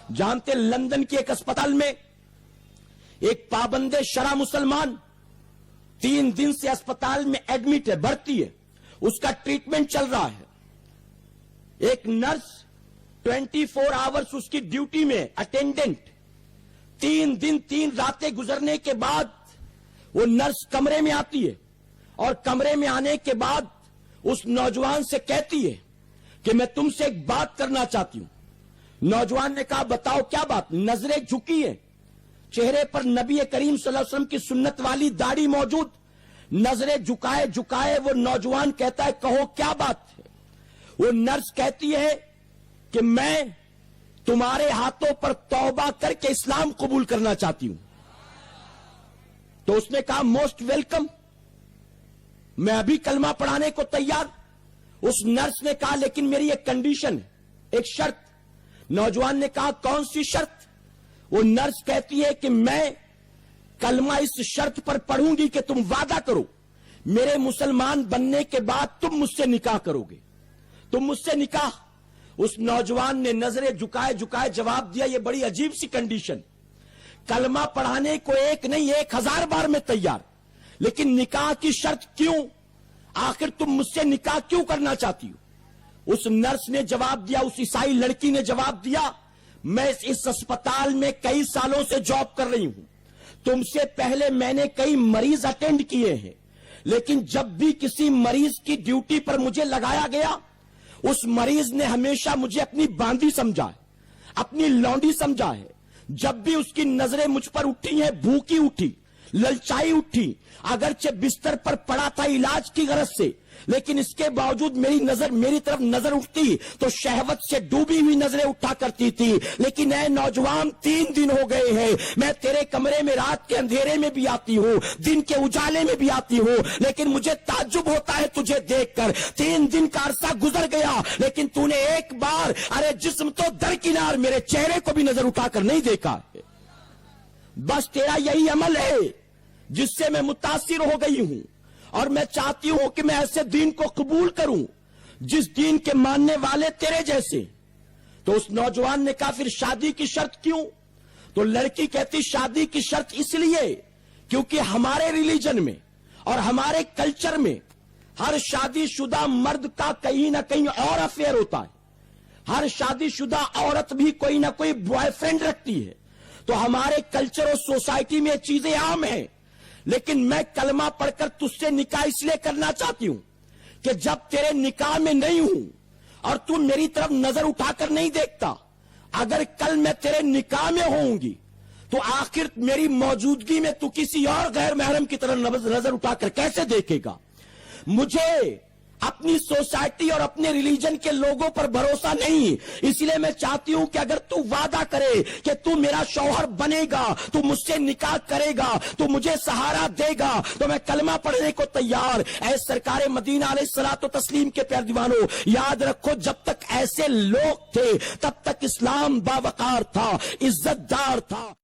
جانتے لندن کے ایک اسپتال میں ایک پابند شرع مسلمان 3 دن سے اسپتال میں ایڈمٹ ہے، بھرتی ہے، اس کا ٹریٹمنٹ چل رہا ہے۔ ایک نرس 24 آورز اس کی ڈیوٹی میں اٹینڈنٹ 3 دن 3 راتیں گزرنے کے بعد وہ نرس کمرے میں آتی ہے اور کمرے میں آنے کے بعد اس نوجوان سے کہتی ہے کہ میں تم سے ایک بات کرنا چاہتی ہوں۔ نوجوان نے کہا بتاؤ کیا بات؟ نظریں جھکی ہیں، چہرے پر نبی کریم صلی اللہ علیہ وسلم کی سنت والی داڑھی موجود، نظریں جھکائے وہ نوجوان کہتا ہے کہو کیا بات ہے؟ وہ نرس کہتی ہے کہ میں تمہارے ہاتھوں پر توبہ کر کے اسلام قبول کرنا چاہتی ہوں۔ تو اس نے کہا موسٹ ویلکم، میں ابھی کلمہ پڑھانے کو تیار۔ اس نرس نے کہا لیکن میری ایک کنڈیشن ہے، ایک شرط۔ نوجوان نے کہا کون سی شرط؟ وہ نرس کہتی ہے کہ میں کلمہ اس شرط پر پڑھوں گی کہ تم وعدہ کرو میرے مسلمان بننے کے بعد تم مجھ سے نکاح کرو گے، تم مجھ سے نکاح۔ اس نوجوان نے نظریں جھکائے جواب دیا یہ بڑی عجیب سی کنڈیشن، کلمہ پڑھانے کو ایک نہیں 1000 بار میں تیار، لیکن نکاح کی شرط کیوں؟ آخر تم مجھ سے نکاح کیوں کرنا چاہتی ہو؟ اس نرس نے جواب دیا، اس عیسائی لڑکی نے جواب دیا میں اس اسپتال میں کئی سالوں سے جاب کر رہی ہوں، تم سے پہلے میں نے کئی مریض اٹینڈ کیے ہیں، لیکن جب بھی کسی مریض کی ڈیوٹی پر مجھے لگایا گیا اس مریض نے ہمیشہ مجھے اپنی باندی سمجھا ہے، اپنی لونڈی سمجھا ہے۔ جب بھی اس کی نظریں مجھ پر اٹھی ہیں بھوکی اٹھی، للچائی اٹھی، اگرچہ بستر پر پڑا تھا علاج کی غرض سے، لیکن اس کے باوجود میری طرف نظر اٹھتی تو شہوت سے ڈوبی ہوئی نظریں اٹھا کرتی تھی۔ لیکن اے نوجوان 3 دن ہو گئے ہیں میں تیرے کمرے میں رات کے اندھیرے میں بھی آتی ہوں، دن کے اجالے میں بھی آتی ہوں، لیکن مجھے تعجب ہوتا ہے تجھے دیکھ کر۔ 3 دن کا عرصہ گزر گیا لیکن تو نے ایک بار ارے جسم تو درکنار میرے چہرے کو بھی نظر اٹھا کر نہیں دیکھا ہے۔ بس تیرا یہی عمل ہے جس سے میں متاثر ہو گئی ہوں، اور میں چاہتی ہوں کہ میں ایسے دین کو قبول کروں جس دین کے ماننے والے تیرے جیسے۔ تو اس نوجوان نے کہا پھر شادی کی شرط کیوں؟ تو لڑکی کہتی شادی کی شرط اس لیے کیونکہ ہمارے ریلیجن میں اور ہمارے کلچر میں ہر شادی شدہ مرد کا کہیں نہ کہیں اور افیئر ہوتا ہے، ہر شادی شدہ عورت بھی کوئی نہ کوئی بوائے فرینڈ رکھتی ہے۔ تو ہمارے کلچر اور سوسائٹی میں چیزیں عام ہیں، لیکن میں کلمہ پڑھ کر تجھ سے نکاح اس لیے کرنا چاہتی ہوں کہ جب تیرے نکاح میں نہیں ہوں اور تو میری طرف نظر اٹھا کر نہیں دیکھتا، اگر کل میں تیرے نکاح میں ہوں گی تو آخر میری موجودگی میں تو کسی اور غیر محرم کی طرف نظر اٹھا کر کیسے دیکھے گا؟ مجھے اپنی سوسائٹی اور اپنے ریلیجن کے لوگوں پر بھروسہ نہیں، اس لیے میں چاہتی ہوں کہ اگر تو وعدہ کرے کہ تو میرا شوہر بنے گا، تو مجھ سے نکاح کرے گا، تو مجھے سہارا دے گا، تو میں کلمہ پڑھنے کو تیار۔ اے سرکار مدینہ علیہ الصلوۃ والتسلیم کے پیارے دیوانوں، یاد رکھو جب تک ایسے لوگ تھے تب تک اسلام باوقار تھا، عزت دار تھا۔